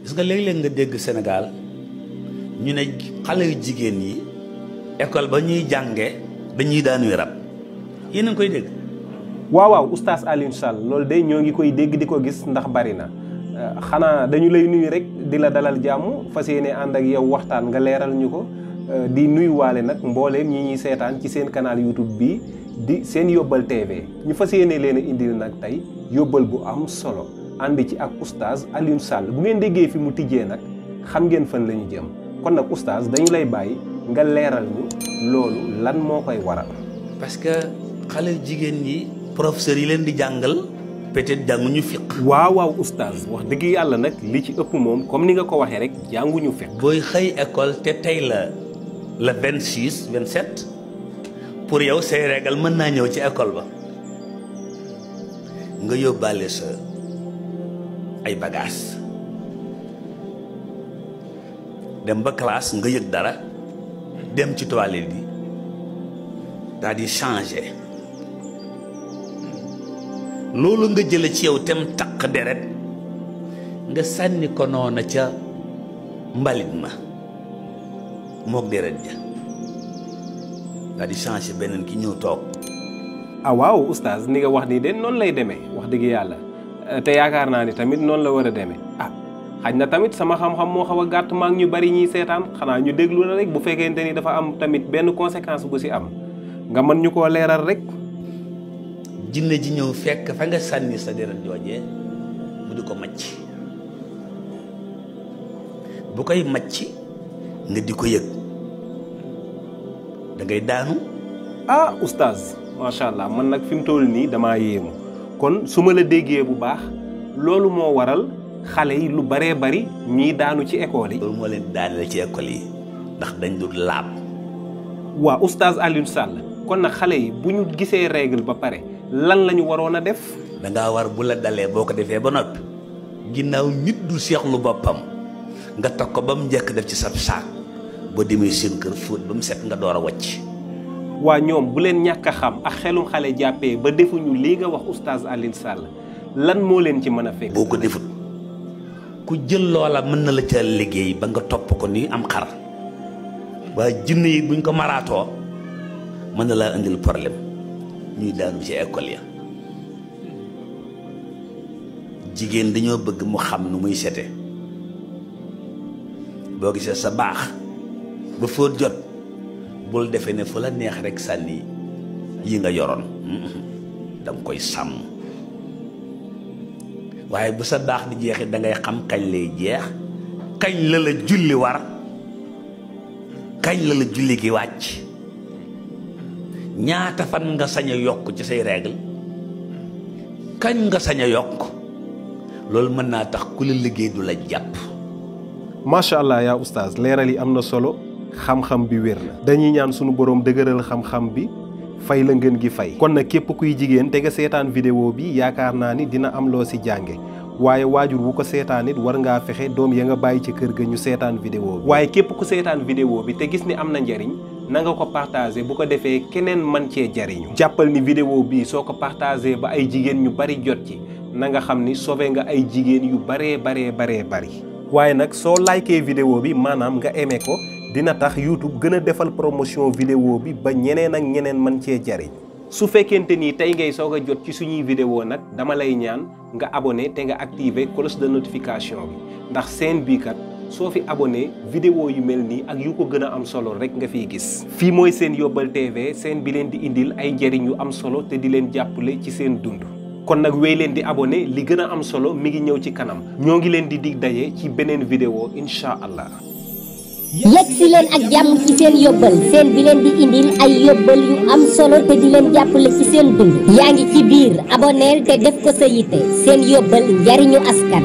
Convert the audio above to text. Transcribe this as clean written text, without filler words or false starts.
gis nga léeg-léeg nga dégg Sénégal ñu ne xale yu jigéen yi école ba ñuy jànge dañuy daanuy rab yéen a ngi koy dégg. waaw waaw oustaz Alioune Sall loolu de ñoo ngi koy dégg di ko gis ndax bari na xanaa dañu lay nuyu rek di la dalal jàmm fas yéene ànd ak yow waxtaan nga leeral ñu ko di nuyuwaale nag mbooleem ñi ñuy seetaan ci seen canal YouTube bi di seen Yóbbal TV ñu fas yéene leen a indil nag tey yóbbal bu am solo ànd ci ak oustaz Alioune Sall bu ngeen déggee fi mu tijjee nag xam ngeen fan la ñu jëm kon nag oustaz dañu lay bàyyi nga leeral ñu loolu lan moo koy waral. parce que xale jigéen ñi professeurs yi leen di jàngal peut-être jànguñu fiq. waaw waaw oustaz wax dëgg yàlla nag li ci ëpp moom comme ni nga ko waxee rek jànguñu fiq. booy xëy école te tey la 26 27 pour yow say régal mën naa ñëw ci école ba nga yóbbaale sa ay bagages dem ba classe nga yëg dara dem ci toilette bi daal di changer loolu nga jële ci yow tem taq deret nga sànni ko noona ca mbalit ma mook deret ja daal di changer beneen ki ñëw toog. ah waaw oustaz ni nga wax nii de noonu lay demee wax dëgg yàlla te yaakaar naa ni tamit noonu la war a demee ah xaj na tamit sama xam-xam moo xaw a gàtt maak ñu bari ñiy seetaan xanaa ñu déglu la rek bu fekkente ni dafa am tamit benn conséquence bu ci am nga mën ñu koo leeral rek. jinne ji ñëw fekk fa nga sànni sa deret joojee mu di ko macc bu koy macc nga di ko yëg da ngay daanu. ah oustaz macha allah man nag fi mu toll nii damaa yéemu kon su ma la déggee bu baax loolu moo waral xale yi lu baree bari ñii daanu ci école yi. loolu moo leen daaneel ci école yi ndax dañ dul laab. waa oustaz Alioune Sall kon nag xale yi bu ñu gisee règle ba pare lan la ñu waroon a def. da ngaa war bu la dalee boo ko defee ba noppi ginnaaw nit du seexlu boppam nga teg ko ba mu njëkk def ci sab saak boo demee seen kër fóot ba mu set nga door a wàcc. waa ñoom bu leen ñàkk a xam ak xelum xale jàppee ba defuñu lii nga wax oustaz Alioune Sall lan moo leen ci mën a fekk. boo ko defut ku jël loola mën na la ca liggéey ba nga topp ko ni am xar waaye jinne yi buñ ko maraatoo mën na laa indil problème ñuy daanu ci école ya. jigéen dañoo bëgg mu xam nu muy sete boo gisee sa baax ba fóot jot bul defee ne fu la neex rek sànni yi nga yoroon danga koy sàmm waaye bu sa baax di jeexit da ngay xam kañ lay jeex kañ la la julli war kañ la la julli gi wàcc ñaata fan nga sañ a yokk ci say règle kañ nga sañ a yokk loolu mën naa tax ku la liggéey du la jàpp. macha allah yaa oustaz leeral yi am na solo xam-xam bi wér na. dañuy ñaan sunu borom dëgëral xam-xam bi fay la ngeen gi fay. kon nag képp kuy jigéen te nga seetaan vidéo bi yaakaar naa ni dina am loo si jànge waaye waajur bu ko seetaan it war ngaa fexe doom ya nga bàyyi ci kër ga ñu seetaan vidéo bi. waaye képp ku seetaan vidéo bi te gis ni am na njariñ na nga ko partagé bu ko defee keneen man cee jariñu. jàppal ni vidéo bii soo ko partagé ba ay jigéen ñu bari jot ci na nga xam ni sauvé nga ay jigéen yu baree bari. waaye nag soo likee vidéo bi maanaam nga aimé ko dina tax YouTube gën a defal promotion vidéo bi ba ñeneen ak ñeneen man cee jariñ. su fekkente ni tey ngay soog a jot ci suñuy vidéo nag dama lay ñaan nga abonné te nga activé cloche de notification bi ndax seen bii kat soo fi abonné vidéo yu mel nii ak yu ko gën a am solo rek nga fiy gis. fii mooy seen Yóbbal TV seen bi leen di indil ay njariñ yu am solo te di leen jàppale ci seen dund. kon nag wéy leen di abonné li gën a am solo mi ngi ñëw ci kanam ñoo ngi leen di dig daje ci beneen vidéo incha allah. yegg si leen ak jàmm ci seen yóbbal seen bi leen di indil ay yóbbal yu am solo te di leen jàppale ci seen dund yaa ngi ci biir aboneel te def ko sa yitte seen yóbbal njariñu askan